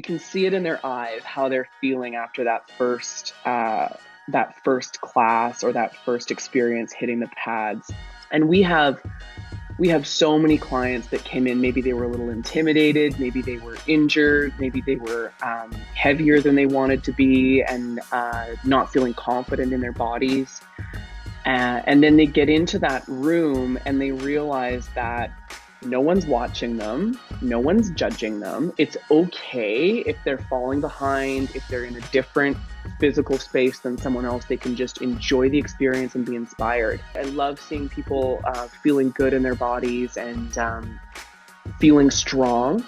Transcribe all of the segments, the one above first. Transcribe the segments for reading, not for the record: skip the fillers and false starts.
You can see it in their eyes, how they're feeling after that first class or that first experience hitting the pads. And we have so many clients that came in. Maybe they were a little intimidated, maybe they were injured, maybe they were heavier than they wanted to be, and not feeling confident in their bodies. And then they get into that room and they realize that no one's watching them, no one's judging them. It's okay if they're falling behind, if they're in a different physical space than someone else. They can just enjoy the experience and be inspired. I love seeing people feeling good in their bodies and feeling strong.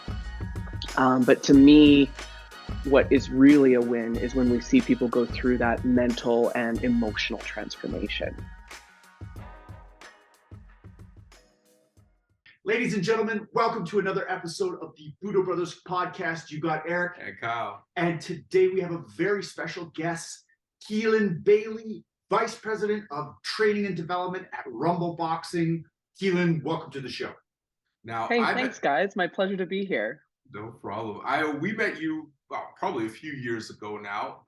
But to me, what is really a win is when we see people go through that mental and emotional transformation. Ladies and gentlemen, welcome to another episode of the Budo Brothers podcast. You got Eric and Kyle. And today we have a very special guest, Kealan Bailey, Vice President of Training and Development at Rumble Boxing. Kealan, welcome to the show. Now, hey, thanks, guys. My pleasure to be here. No problem. We met you probably a few years ago now.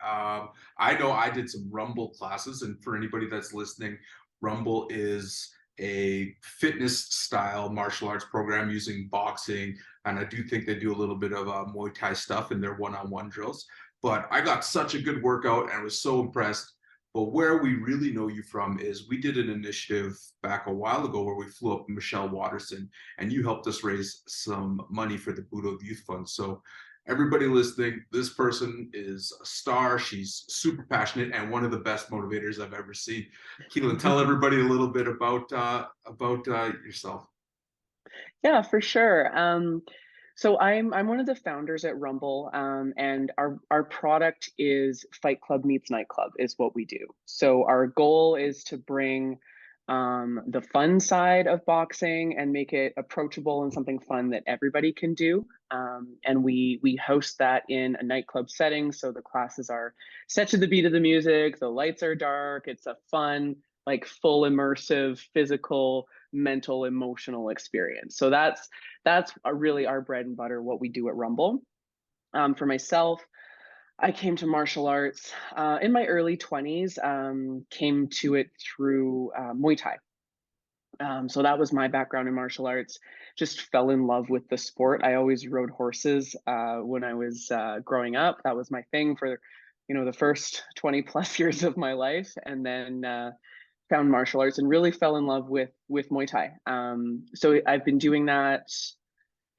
I know I did some Rumble classes, and for anybody that's listening, Rumble is a fitness style martial arts program using boxing, and I do think they do a little bit of Muay Thai stuff in their one-on-one drills. But I got such a good workout and was so impressed. But where we really know you from is we did an initiative back a while ago where we flew up Michelle Watterson, and you helped us raise some money for the Budo Youth Fund. So everybody listening, this person is a star. She's super passionate and one of the best motivators I've ever seen. Kealan, tell everybody a little bit about yourself. Yeah, for sure. So I'm one of the founders at Rumble, and our product is Fight Club meets Nightclub is what we do. So our goal is to bring the fun side of boxing and make it approachable and something fun that everybody can do. And we host that in a nightclub setting. So the classes are set to the beat of the music, the lights are dark, it's a fun, like full immersive, physical, mental, emotional experience. So that's really our bread and butter, what we do at Rumble. For myself, I came to martial arts in my early 20s, came to it through Muay Thai. So that was my background in martial arts. Just fell in love with the sport. I always rode horses when I was growing up. That was my thing for, the first 20 plus years of my life. And then found martial arts and really fell in love with Muay Thai. So I've been doing that,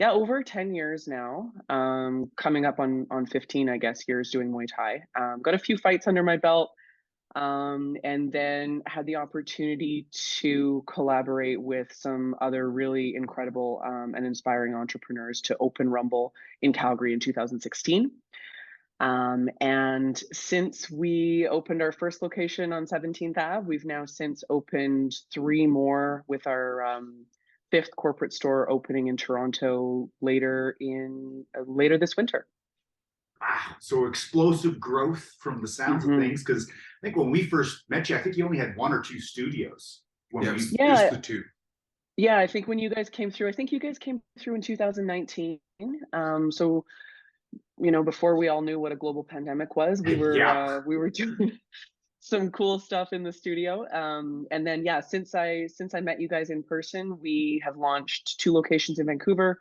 over 10 years now, coming up on 15, I guess, years doing Muay Thai. Got a few fights under my belt, and then had the opportunity to collaborate with some other really incredible and inspiring entrepreneurs to open Rumble in Calgary in 2016. And since we opened our first location on 17th Ave, we've now since opened 3 more, with our 5th corporate store opening in Toronto later this winter. Wow, so explosive growth from the sounds of things, because I think when we first met you, I think you only had 1 or 2 studios. Just the 2. Yeah, I think when you guys came through, in 2019. So before we all knew what a global pandemic was, we were doing some cool stuff in the studio. And then, since I met you guys in person, we have launched 2 locations in Vancouver.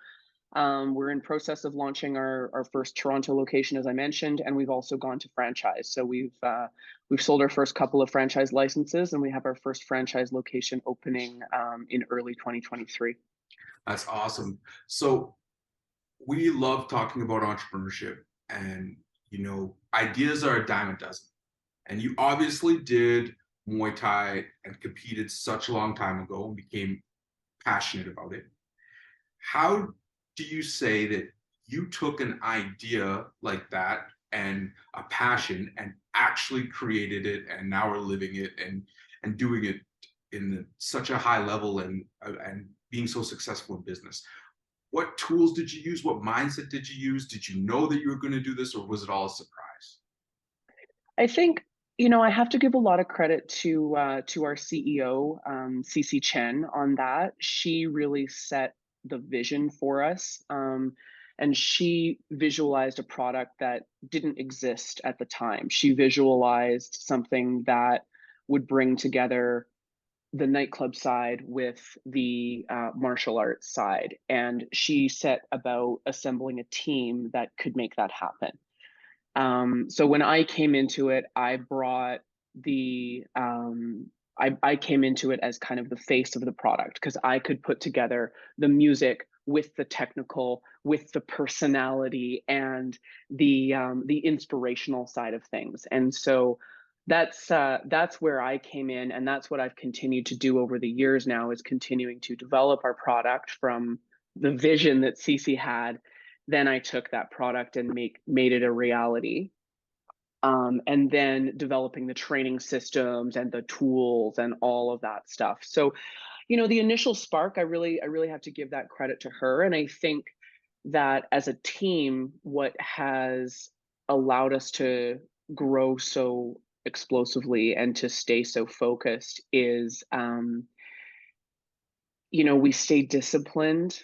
We're in process of launching our first Toronto location, as I mentioned, and we've also gone to franchise. So we've sold our first couple of franchise licenses, and we have our first franchise location opening in early 2023. That's awesome. So we love talking about entrepreneurship, and ideas are a dime a dozen. And you obviously did Muay Thai and competed such a long time ago and became passionate about it. How do you say that you took an idea like that and a passion and actually created it, and now are living it and doing it in such a high level and being so successful in business? What tools did you use? What mindset did you use? Did you know that you were going to do this, or was it all a surprise? I think, I have to give a lot of credit to our CEO, CC Chen, on that. She really set the vision for us. and she visualized a product that didn't exist at the time. She visualized something that would bring together the nightclub side with the martial arts side, and she set about assembling a team that could make that happen. So when I came into it, I brought the I came into it as kind of the face of the product, because I could put together the music with the technical, with the personality, and the inspirational side of things. And so that's where I came in, and that's what I've continued to do over the years now, is continuing to develop our product from the vision that Cece had. Then I took that product and made it a reality. And then developing the training systems and the tools and all of that stuff. So, the initial spark, I really have to give that credit to her. And I think that as a team, what has allowed us to grow so explosively and to stay so focused is, we stay disciplined.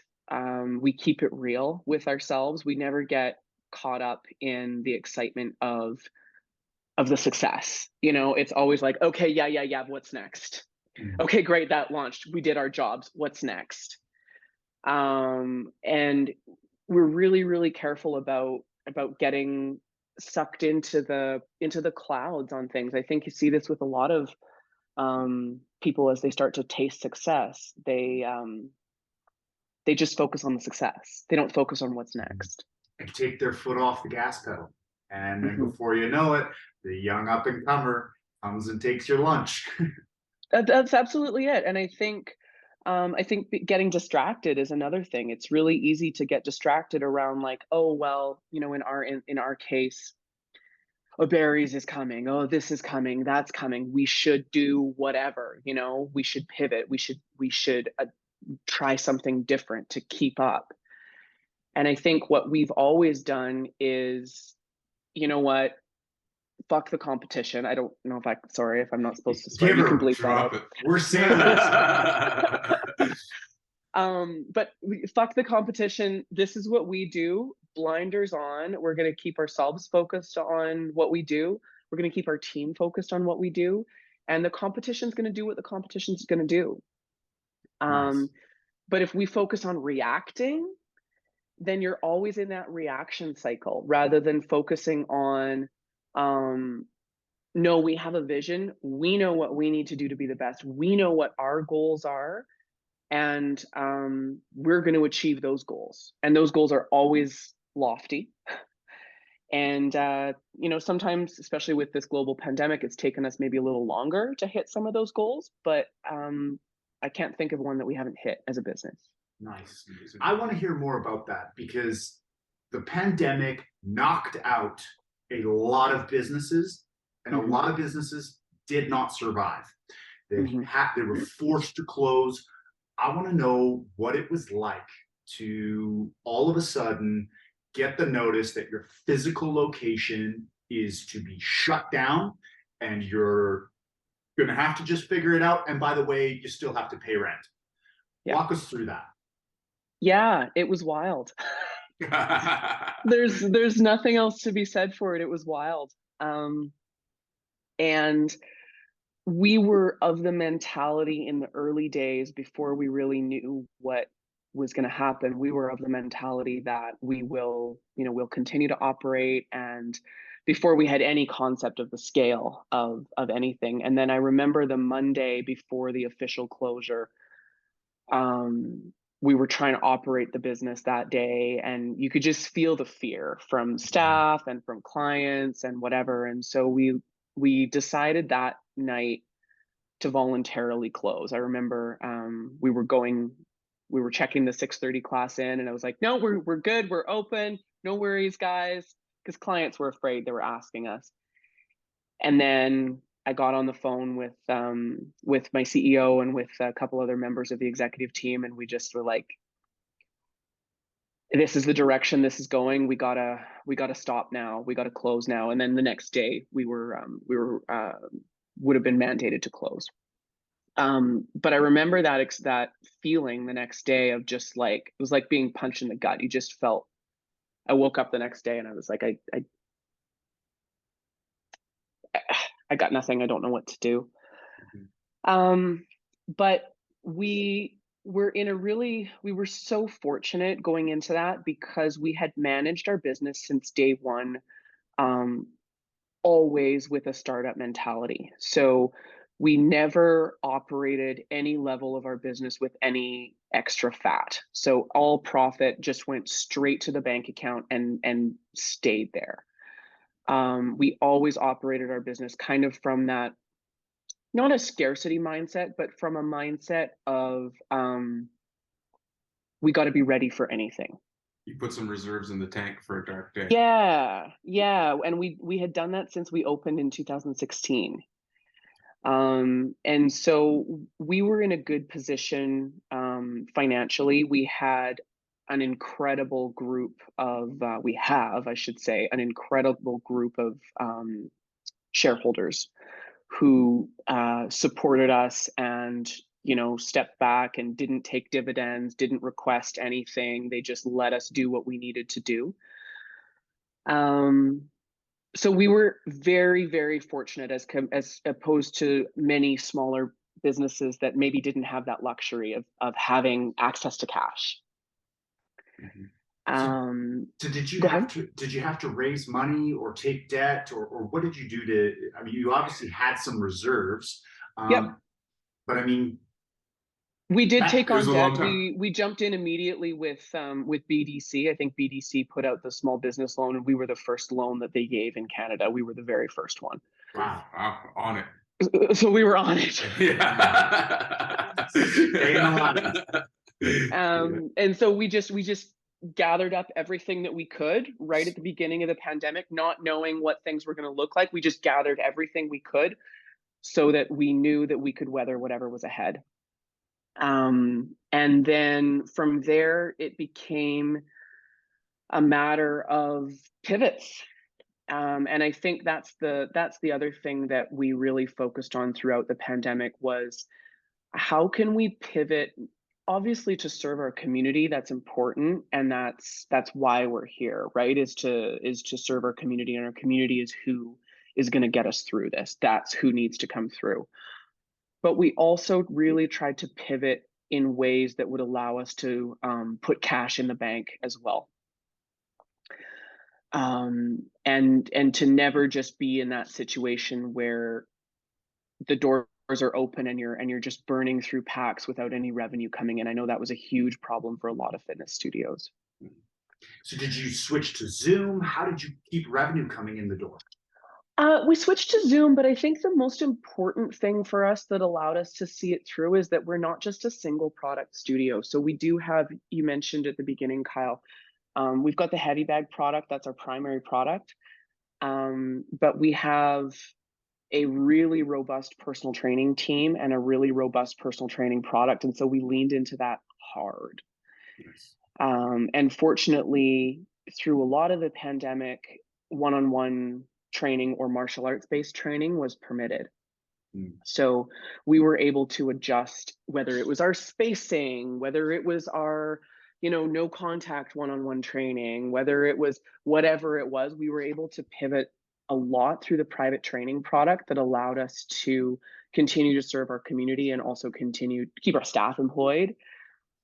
We keep it real with ourselves. We never get caught up in the excitement of the success. It's always like, okay, yeah, what's next? Okay, great, that launched. We did our jobs. What's next? And we're really, really careful about getting sucked into the clouds on things. I think you see this with a lot of people as they start to taste success. They just focus on the success. They don't focus on what's next. And take their foot off the gas pedal. And then before you know it, the young up and comer comes and takes your lunch. That's absolutely it. And I think getting distracted is another thing. It's really easy to get distracted around, like, oh, well, in our case, oh, berries is coming. Oh, this is coming. That's coming. We should do whatever. We should pivot. We should try something different to keep up. And I think what we've always done is, what, fuck the competition. I don't know if I'm not supposed to swear. You can bleep that out. We're saying this. But fuck the competition. This is what we do. Blinders on. We're going to keep ourselves focused on what we do. We're going to keep our team focused on what we do. And the competition's going to do what the competition's going to do. Nice. But if we focus on reacting, then you're always in that reaction cycle rather than focusing on, no, we have a vision. We know what we need to do to be the best. We know what our goals are. And we're going to achieve those goals. And those goals are always lofty. And, sometimes, especially with this global pandemic, it's taken us maybe a little longer to hit some of those goals. But I can't think of one that we haven't hit as a business. Nice. I want to hear more about that, because the pandemic knocked out a lot of businesses, and a lot of businesses did not survive. They were forced to close. I want to know what it was like to all of a sudden get the notice that your physical location is to be shut down, and you're going to have to just figure it out. And by the way, you still have to pay rent. Yeah. Walk us through that. Yeah, it was wild. There's nothing else to be said for it. It was wild. And we were of the mentality in the early days, before we really knew what was going to happen, we were of the mentality that we'll continue to operate, and before we had any concept of the scale of anything. And then I remember the Monday before the official closure, we were trying to operate the business that day, and you could just feel the fear from staff and from clients and whatever. And so we decided that night to voluntarily close. I remember we were checking the 6:30 class in, and I was like, no, we're good, we're open, no worries, guys, because clients were afraid. They were asking us. And then I got on the phone with my CEO and with a couple other members of the executive team, and we just were like, this is the direction this is going. We gotta stop now. We gotta close now. And then the next day we would have been mandated to close. But I remember that feeling the next day of just like, it was like being punched in the gut. You just felt I woke up the next day and I was like, I got nothing. I don't know what to do. Um, but we we were so fortunate going into that because we had managed our business since day one, um, always with a startup mentality. So we never operated any level of our business with any extra fat. So all profit just went straight to the bank account and stayed there. We always operated our business kind of from that, not a scarcity mindset, but from a mindset of we got to be ready for anything. You put some reserves in the tank for a dark day. Yeah, and we had done that since we opened in 2016. And so we were in a good position financially. We had an incredible group of we have, I should say, an incredible group of shareholders who supported us and, you know, stepped back and didn't take dividends, didn't request anything. They just let us do what we needed to do. So we were very, very fortunate as opposed to many smaller businesses that maybe didn't have that luxury of having access to cash. So did you Go have ahead. to raise money or take debt, or what did you do to, I mean, you obviously had some reserves, Yep. but I mean, We did take It was on a long debt. time. We jumped in immediately with BDC. I think BDC put out the small business loan, and we were the first loan that they gave in Canada. We were the very first one. wow. On it. So we were on it. Yeah. Staying alive. And so we just gathered up everything that we could right at the beginning of the pandemic, not knowing what things were going to look like. We just gathered everything we could so that we knew that we could weather whatever was ahead. And then from there, it became a matter of pivots. And I think that's the other thing that we really focused on throughout the pandemic was how can we pivot, obviously to serve our community. That's important, and that's why we're here, right? Is to serve our community, and our community is who is going to get us through this. That's who needs to come through. But we also really tried to pivot in ways that would allow us to put cash in the bank as well. And to never just be in that situation where the doors are open and you're just burning through packs without any revenue coming in. I know that was a huge problem for a lot of fitness studios. So did you switch to Zoom? How did you keep revenue coming in the door? We switched to Zoom, but I think the most important thing for us that allowed us to see it through is that we're not just a single product studio. So we do have, you mentioned at the beginning, Kyle, we've got the heavy bag product. That's our primary product. But we have a really robust personal training team and a really robust personal training product. And so we leaned into that hard. Yes. And fortunately, through a lot of the pandemic, one-on-one training or martial arts based training was permitted. So we were able to adjust, whether it was our spacing, whether it was our, you know, no contact one-on-one training, whether it was whatever it was, we were able to pivot a lot through the private training product that allowed us to continue to serve our community and also continue to keep our staff employed,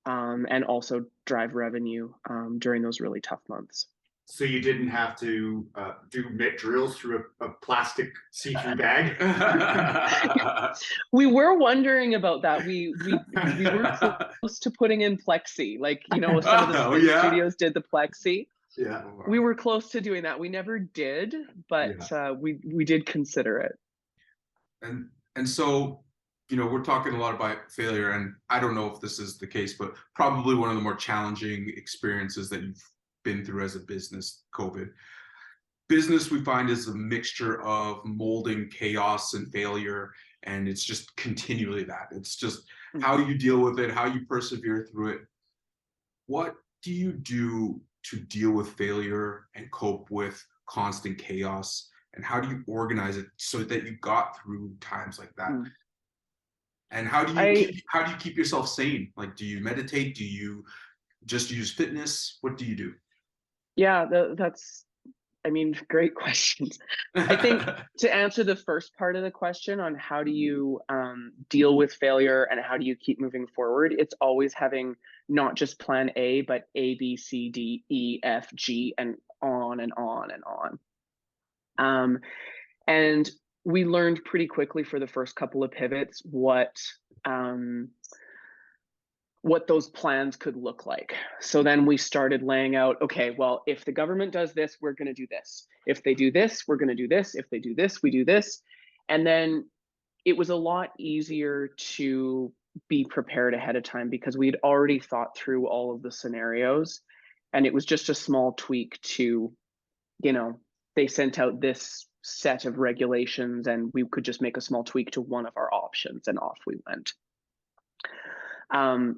and also drive revenue during those really tough months. So you didn't have to do mitt drills through a plastic see-through bag? We were wondering about that. We were close to putting in plexi, like, you know, some of the spin studios did the plexi. Yeah. We were close to doing that. We never did, but we did consider it. And so, you know, we're talking a lot about failure, and I don't know if this is the case, but probably one of the more challenging experiences that you've been through as a business, COVID. Business, we find, is a mixture of molding chaos and failure, and it's just continually that. It's just how you deal with it, how you persevere through it. What do you do to deal with failure and cope with constant chaos? And how do you organize it so that you got through times like that? And how do you keep yourself sane? Like, do you meditate? Do you just use fitness? What do you do? Yeah, that's, I mean, great questions. I think to answer the first part of the question on how do you deal with failure and how do you keep moving forward, it's always having not just plan A, but A, B, C, D, E, F, G, and on and on and on. And we learned pretty quickly for the first couple of pivots um, what those plans could look like. So then we started laying out, okay, well, if the government does this, we're going to do this. If they do this, we're going to do this. If they do this, we do this. And then it was a lot easier to be prepared ahead of time because we'd already thought through all of the scenarios. And it was just a small tweak to, they sent out this set of regulations and we could just make a small tweak to one of our options and off we went.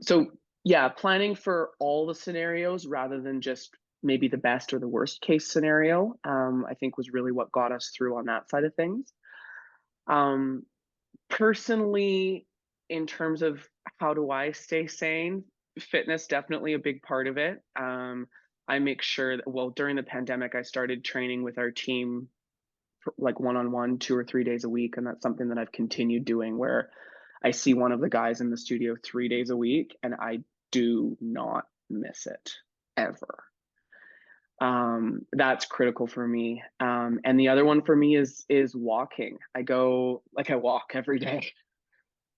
So yeah, planning for all the scenarios rather than just maybe the best or the worst case scenario, I think was really what got us through on that side of things. Personally, in terms of how do I stay sane, fitness definitely a big part of it. I make sure that, well, during the pandemic, I started training with our team like one-on-one 2 or 3 days a week, and that's something that I've continued doing where I see one of the guys in the studio 3 days a week and I do not miss it ever. That's critical for me. And the other one for me is walking. I walk every day.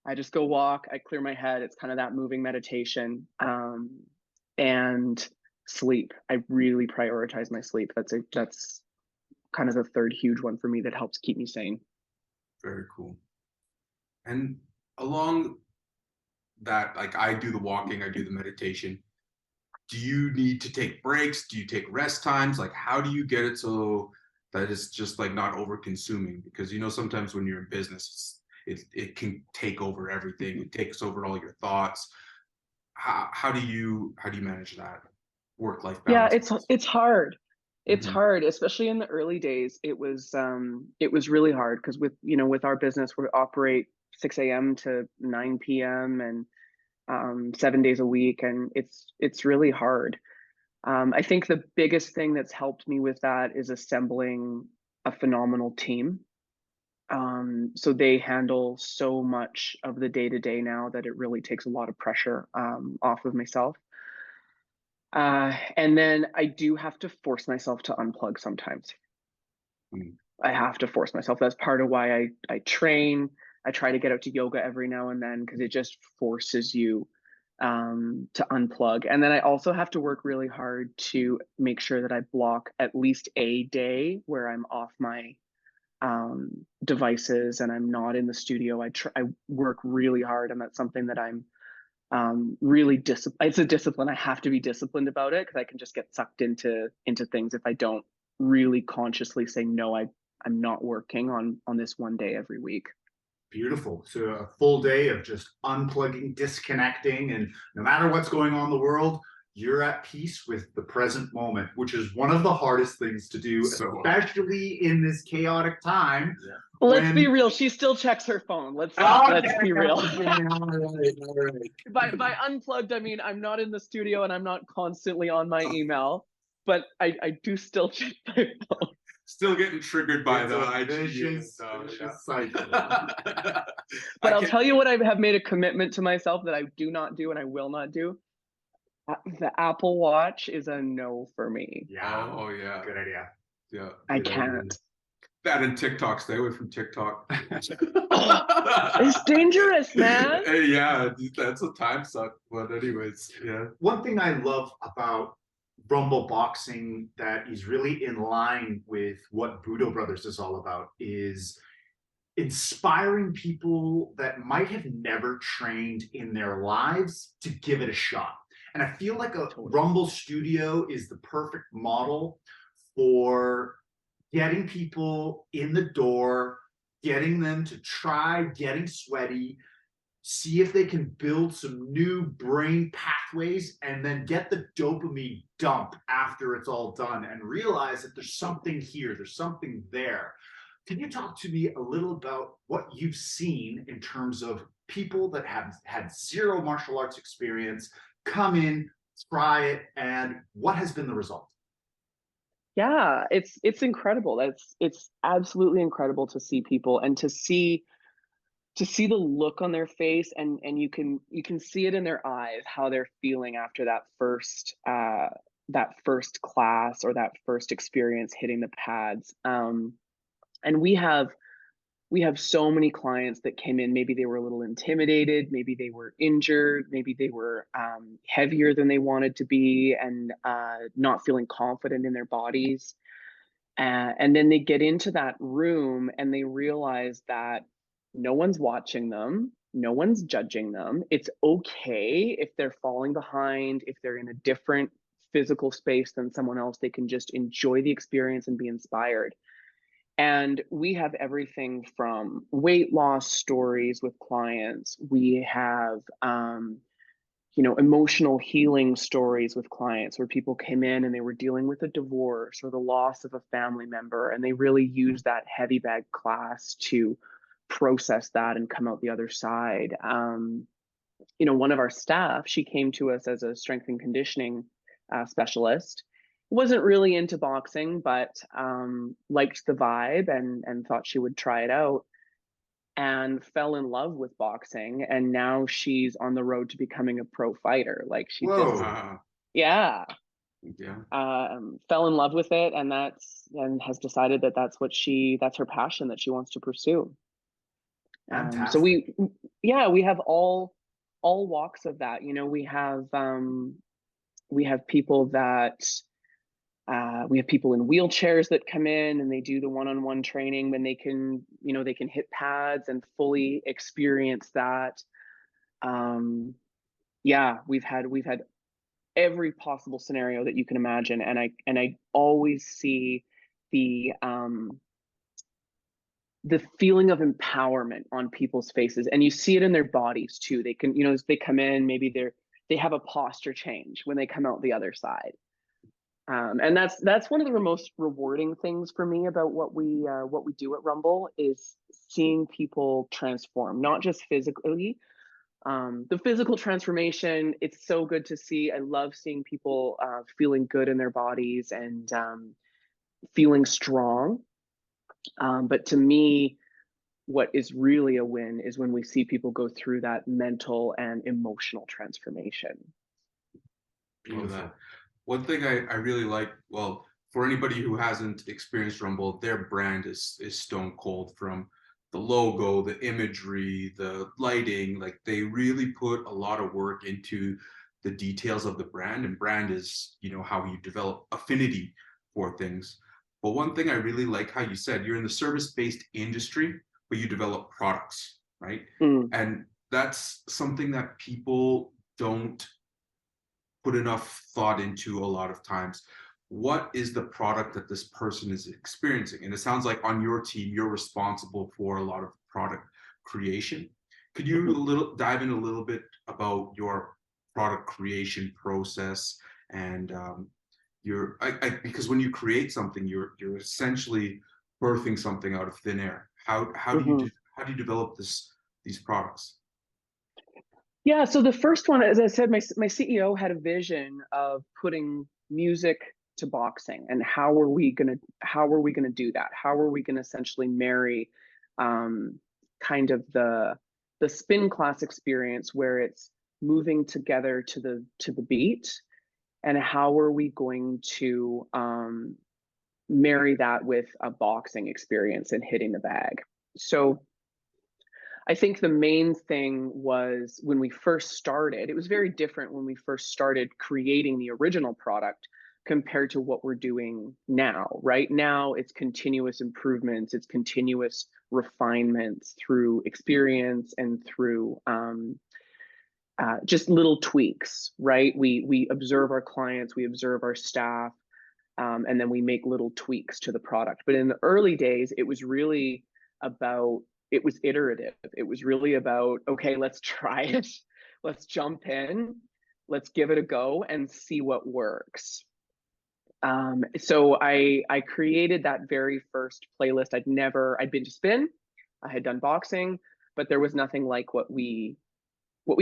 I just go walk, I clear my head. It's kind of that moving meditation. And sleep. I really prioritize my sleep. That's kind of the third huge one for me that helps keep me sane. Very cool. And along that, like I do the walking, I do the meditation. Do you need to take breaks? Do you take rest times? Like, how do you get it so that it's just like not over consuming? Because sometimes when you're in business, it can take over everything. It takes over all your thoughts. How do you manage that work-life balance? Yeah, it's hard. It's hard, especially in the early days. It was really hard because with our business, we operate 6 a.m. to 9 p.m. and 7 days a week, and it's really hard. I think the biggest thing that's helped me with that is assembling a phenomenal team. So they handle so much of the day-to-day now that it really takes a lot of pressure off of myself. And then I do have to force myself to unplug sometimes. I have to force myself. That's part of why I train. I try to get out to yoga every now and then because it just forces you to unplug. And then I also have to work really hard to make sure that I block at least a day where I'm off my devices and I'm not in the studio. I work really hard, and that's something that I'm really disciplined. It's a discipline. I have to be disciplined about it because I can just get sucked into things if I don't really consciously say no. I'm not working on this one day every week. Beautiful. So a full day of just unplugging, disconnecting, and no matter what's going on in the world, you're at peace with the present moment, which is one of the hardest things to do, especially in this chaotic time. Yeah. Let's be real. She still checks her phone. Let's be real. All right. By unplugged, I mean I'm not in the studio and I'm not constantly on my email, but I do still check my phone. Still getting triggered by the cycle. But I'll tell you what I have made a commitment to myself that I do not do and I will not do. The Apple Watch is a no for me. Yeah. Oh yeah. Good idea. Yeah. I can't. That and TikTok. Stay away from TikTok. It's dangerous, man. Yeah, that's a time suck. But anyways, yeah. One thing I love about Rumble Boxing that is really in line with what Budo Brothers is all about is inspiring people that might have never trained in their lives to give it a shot. And I feel like a Rumble studio is the perfect model for getting people in the door, getting them to try getting sweaty, see if they can build some new brain pathways, and then get the dopamine dump after it's all done and realize that there's something here, there's something there. Can you talk to me a little about what you've seen in terms of people that have had zero martial arts experience come in, try it, and what has been the result? Yeah, it's incredible. It's absolutely incredible to see people and to see the look on their face, and you can see it in their eyes how they're feeling after that first class or that first experience hitting the pads. And we have so many clients that came in, maybe they were a little intimidated, maybe they were injured, maybe they were heavier than they wanted to be, and not feeling confident in their bodies. And then they get into that room and they realize that no one's watching them, no one's judging them. It's okay if they're falling behind, if they're in a different physical space than someone else, they can just enjoy the experience and be inspired. And we have everything from weight loss stories with clients. We have, emotional healing stories with clients where people came in and they were dealing with a divorce or the loss of a family member, and they really used that heavy bag class to process that and come out the other side. One of our staff, she came to us as a strength and conditioning specialist. Wasn't really into boxing, but liked the vibe and thought she would try it out, and fell in love with boxing. And now she's on the road to becoming a pro fighter. Like she just, Whoa. yeah, Yeah. fell in love with it, and has decided that that's her passion that she wants to pursue. So Fantastic. we have all walks of that. We have people that we have people in wheelchairs that come in and they do the one-on-one training when they can hit pads and fully experience that. Yeah, we've had every possible scenario that you can imagine, and I always see the um, the feeling of empowerment on people's faces, and you see it in their bodies too. They can, as they come in, maybe they have a posture change when they come out the other side. And that's one of the most rewarding things for me about what we do at Rumble is seeing people transform, not just physically. The physical transformation, it's so good to see. I love seeing people feeling good in their bodies and feeling strong. But to me, what is really a win is when we see people go through that mental and emotional transformation. Love Beautiful. that. One thing I really like, well, for anybody who hasn't experienced Rumble, their brand is stone cold, from the logo, the imagery, the lighting. Like they really put a lot of work into the details of the brand, and brand is, how you develop affinity for things. But one thing I really like how you said you're in the service-based industry, but you develop products, right? Mm. And that's something that people don't put enough thought into a lot of times. What is the product that this person is experiencing? And it sounds like on your team, you're responsible for a lot of product creation. Could you Mhm. dive in a little bit about your product creation process and because when you create something, you're essentially birthing something out of thin air. Mhm. How do you develop these products? Yeah, so the first one, as I said, my CEO had a vision of putting music to boxing, and how are we gonna do that? How are we gonna essentially marry um, kind of the spin class experience where it's moving together to the beat, and how are we going to marry that with a boxing experience and hitting the bag? So I think the main thing was when we first started, it was very different when we first started creating the original product compared to what we're doing now. Right now, it's continuous improvements, it's continuous refinements through experience and through just little tweaks. Right? We observe our clients, we observe our staff, and then we make little tweaks to the product. But in the early days, it was really about, it was iterative. It was really about, okay, let's try it. Let's jump in. Let's give it a go and see what works. So I created that very first playlist. I'd been to spin, I had done boxing, but there was nothing like what we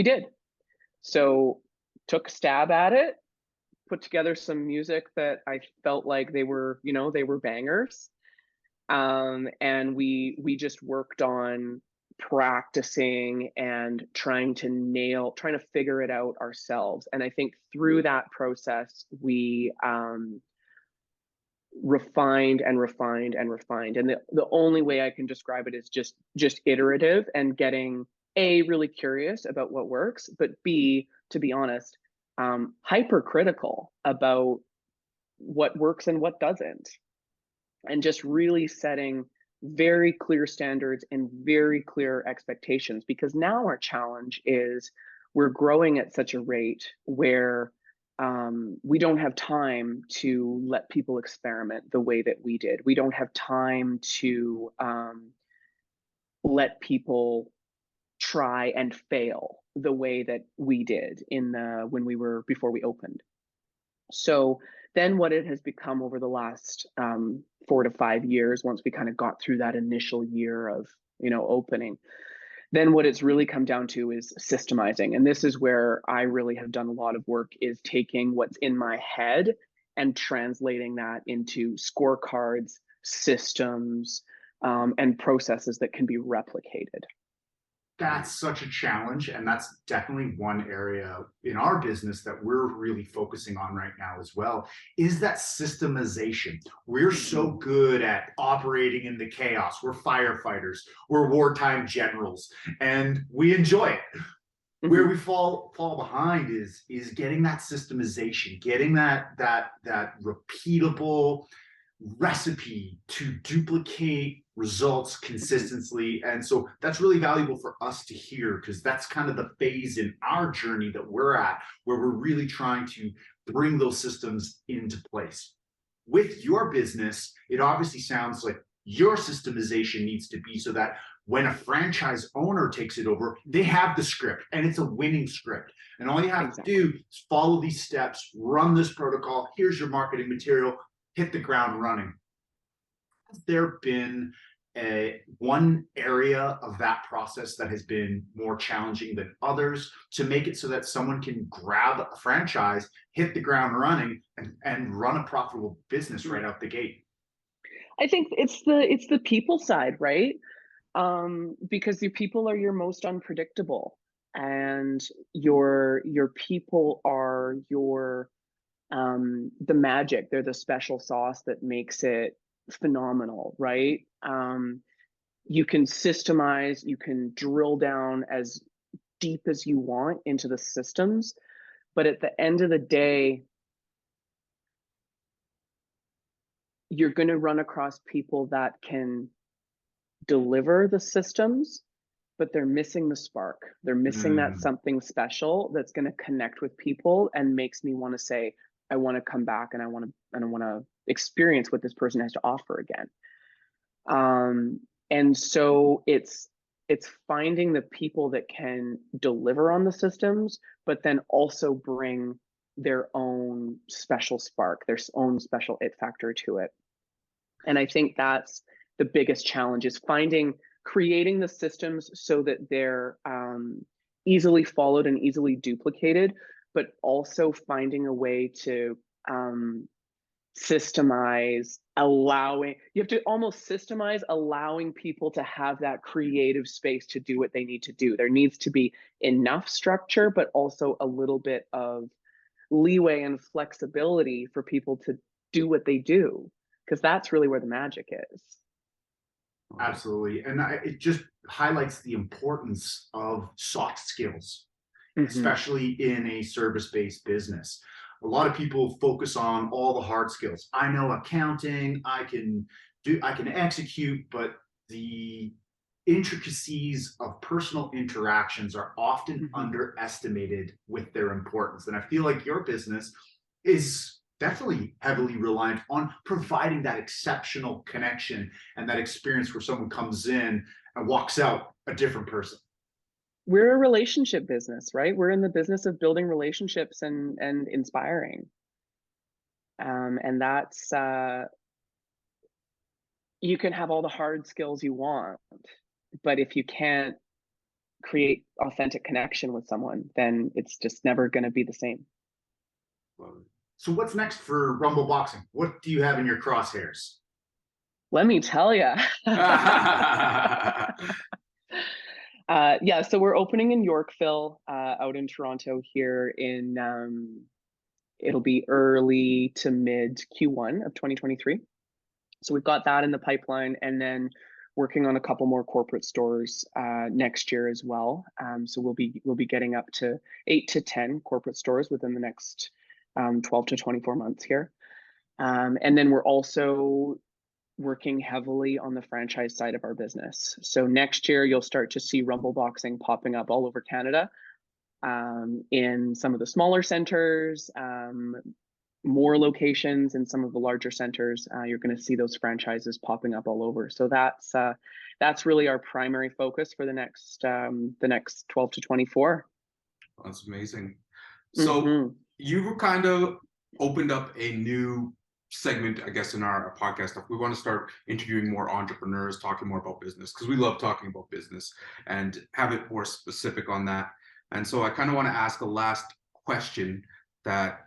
did. So took a stab at it, put together some music that I felt like they were, they were bangers. And we just worked on practicing and trying to figure it out ourselves. And I think through that process, we refined and refined and refined. And the only way I can describe it is just iterative and getting A, really curious about what works, but B, to be honest, hypercritical about what works and what doesn't. And just really setting very clear standards and very clear expectations, because now our challenge is we're growing at such a rate where we don't have time to let people experiment the way that we did. We don't have time to let people try and fail the way that we did before we opened. So then what it has become over the last 4 to 5 years, once we kind of got through that initial year of, opening, then what it's really come down to is systemizing. And this is where I really have done a lot of work, is taking what's in my head and translating that into scorecards, systems, and processes that can be replicated. That's such a challenge, and that's definitely one area in our business that we're really focusing on right now as well, is that systemization. We're so good at operating in the chaos. We're firefighters, we're wartime generals, and we enjoy it. Where we fall behind is getting that systemization, getting that repeatable recipe to duplicate results consistently. And so that's really valuable for us to hear, because that's kind of the phase in our journey that we're at, where we're really trying to bring those systems into place. With your business, it obviously sounds like your systemization needs to be so that when a franchise owner takes it over, they have the script, and it's a winning script. And all you have to do is follow these steps, run this protocol. Here's your marketing material, hit the ground running. Has there been one area of that process that has been more challenging than others, to make it so that someone can grab a franchise, hit the ground running, and run a profitable business right out the gate? I think it's the people side, right? Because your people are your most unpredictable, and your people are the magic. They're the special sauce that makes it phenomenal, right? You can systemize, you can drill down as deep as you want into the systems, but at the end of the day, you're going to run across people that can deliver the systems, but they're missing the spark. They're missing that something special that's going to connect with people and makes me want to say, I want to come back, and I want to experience what this person has to offer again. And so it's finding the people that can deliver on the systems, but then also bring their own special spark, their own special it factor to it. And I think that's the biggest challenge, is creating the systems so that they're easily followed and easily duplicated, but also finding a way to systemize, you have to almost systemize allowing people to have that creative space to do what they need to do. There needs to be enough structure, but also a little bit of leeway and flexibility for people to do what they do, because that's really where the magic is. Absolutely. And it just highlights the importance of soft skills, especially in a service-based business. A lot of people focus on all the hard skills. I know accounting, I can execute, but the intricacies of personal interactions are often underestimated with their importance. And I feel like your business is definitely heavily reliant on providing that exceptional connection and that experience where someone comes in and walks out a different person. We're a relationship business, right? We're in the business of building relationships and inspiring. And that's, you can have all the hard skills you want, but if you can't create authentic connection with someone, then it's just never going to be the same. Love it. So what's next for Rumble Boxing? What do you have in your crosshairs? Let me tell you. Yeah, so we're opening in Yorkville, out in Toronto here in, it'll be early to mid Q1 of 2023. So we've got that in the pipeline, and then working on a couple more corporate stores next year as well. So we'll be getting up to 8 to 10 corporate stores within the next 12 to 24 months here. And then we're also working heavily on the franchise side of our business. So next year, you'll start to see Rumble Boxing popping up all over Canada, in some of the smaller centers, more locations in some of the larger centers. You're going to see those franchises popping up all over. So that's really our primary focus for the next 12 to 24. That's amazing. So you've kind of opened up a new segment, I guess, in our podcast. We want to start interviewing more entrepreneurs, talking more about business, because we love talking about business, and have it more specific on that. And so I kind of want to ask a last question that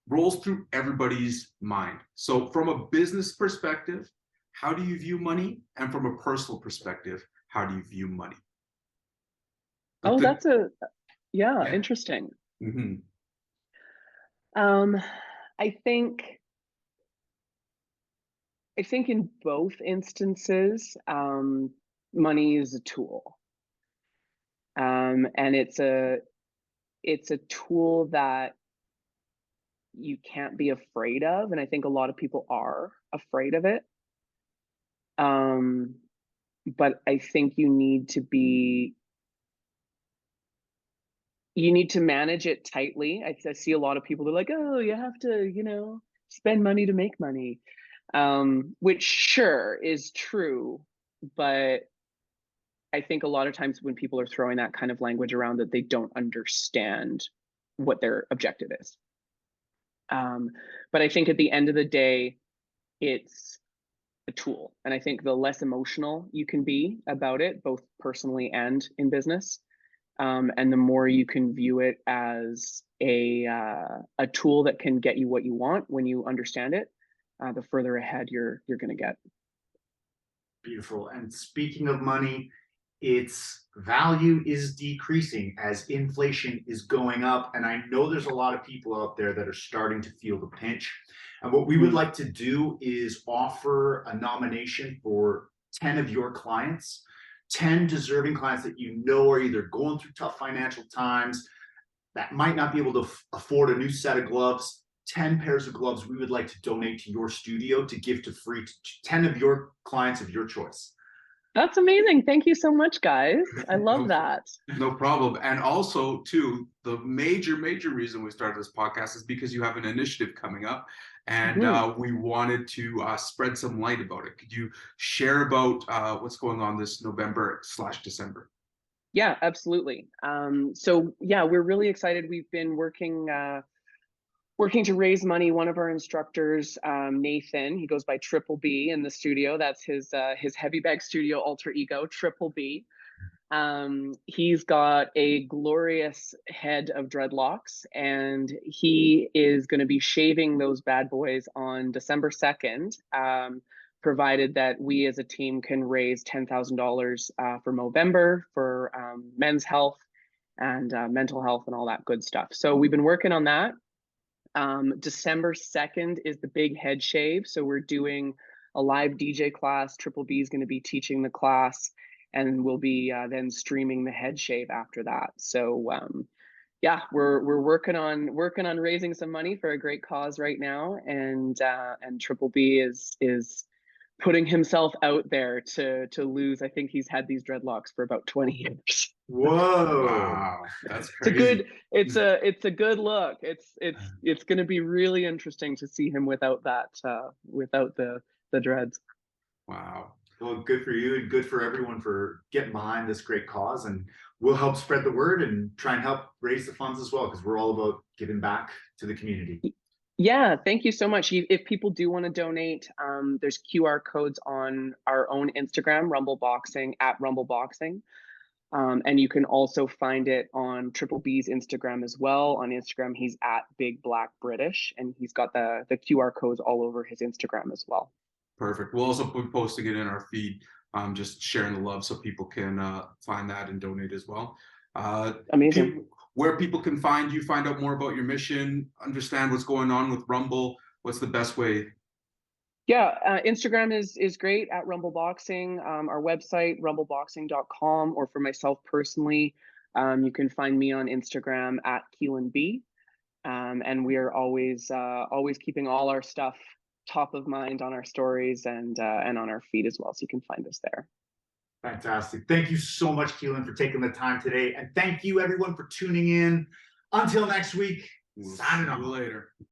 rolls through everybody's mind. So from a business perspective, how do you view money? And from a personal perspective, how do you view money? Oh, that's yeah, interesting. I think in both instances, money is a tool. And it's a tool that you can't be afraid of. And I think a lot of people are afraid of it. But I think you need to manage it tightly. I see a lot of people, they're like, oh, you have to, spend money to make money. Which sure is true, but I think a lot of times when people are throwing that kind of language around, that they don't understand what their objective is. But I think at the end of the day, it's a tool. And I think the less emotional you can be about it, both personally and in business, and the more you can view it as a tool that can get you what you want when you understand it, the further ahead you're going to get. Beautiful. And speaking of money, its value is decreasing as inflation is going up. And I know there's a lot of people out there that are starting to feel the pinch. And what we would like to do is offer a nomination for 10 of your clients, 10 deserving clients that you know are either going through tough financial times, that might not be able to afford a new set of gloves. 10 pairs of gloves we would like to donate to your studio to give to free to 10 of your clients of your choice. That's amazing. Thank you so much, guys. I love that. No problem. And also, too, the major reason we started this podcast is because you have an initiative coming up, and we wanted to spread some light about it. Could you share about what's going on this November/December? Yeah, absolutely. So yeah, we're really excited. We've been working to raise money. One of our instructors, Nathan, he goes by Triple B in the studio. That's his heavy bag studio alter ego, Triple B. He's got a glorious head of dreadlocks, and he is going to be shaving those bad boys on December 2nd, provided that we as a team can raise $10,000 for Movember for men's health and mental health and all that good stuff. So we've been working on that. December 2nd is the big head shave. So we're doing a live DJ class. Triple B is going to be teaching the class, and we'll be then streaming the head shave after that. So yeah, we're working on raising some money for a great cause right now, and Triple B is putting himself out there to lose. I think he's had these dreadlocks for about 20 years. Whoa. Wow, that's crazy. It's a good look. It's going to be really interesting to see him without that, without the dreads. Wow. Well, good for you and good for everyone for getting behind this great cause, and we'll help spread the word and try and help raise the funds as well, because we're all about giving back to the community. Yeah, thank you so much. If people do want to donate, there's QR codes on our own Instagram, Rumble Boxing, @Rumble Boxing. And you can also find it on Triple B's Instagram as well. On Instagram, he's at Big Black British, and he's got the QR codes all over his Instagram as well. Perfect. We'll also be posting it in our feed, just sharing the love so people can find that and donate as well. Amazing. Where people can find you, find out more about your mission, understand what's going on with Rumble, what's the best way? Yeah, Instagram is great at Rumble Boxing. Our website, rumbleboxing.com, or for myself personally, you can find me on Instagram at Kealan B. And we are always keeping all our stuff top of mind on our stories and on our feed as well. So you can find us there. Fantastic. Thank you so much, Kealan, for taking the time today. And thank you, everyone, for tuning in. Until next week, We'll signing see off. you later.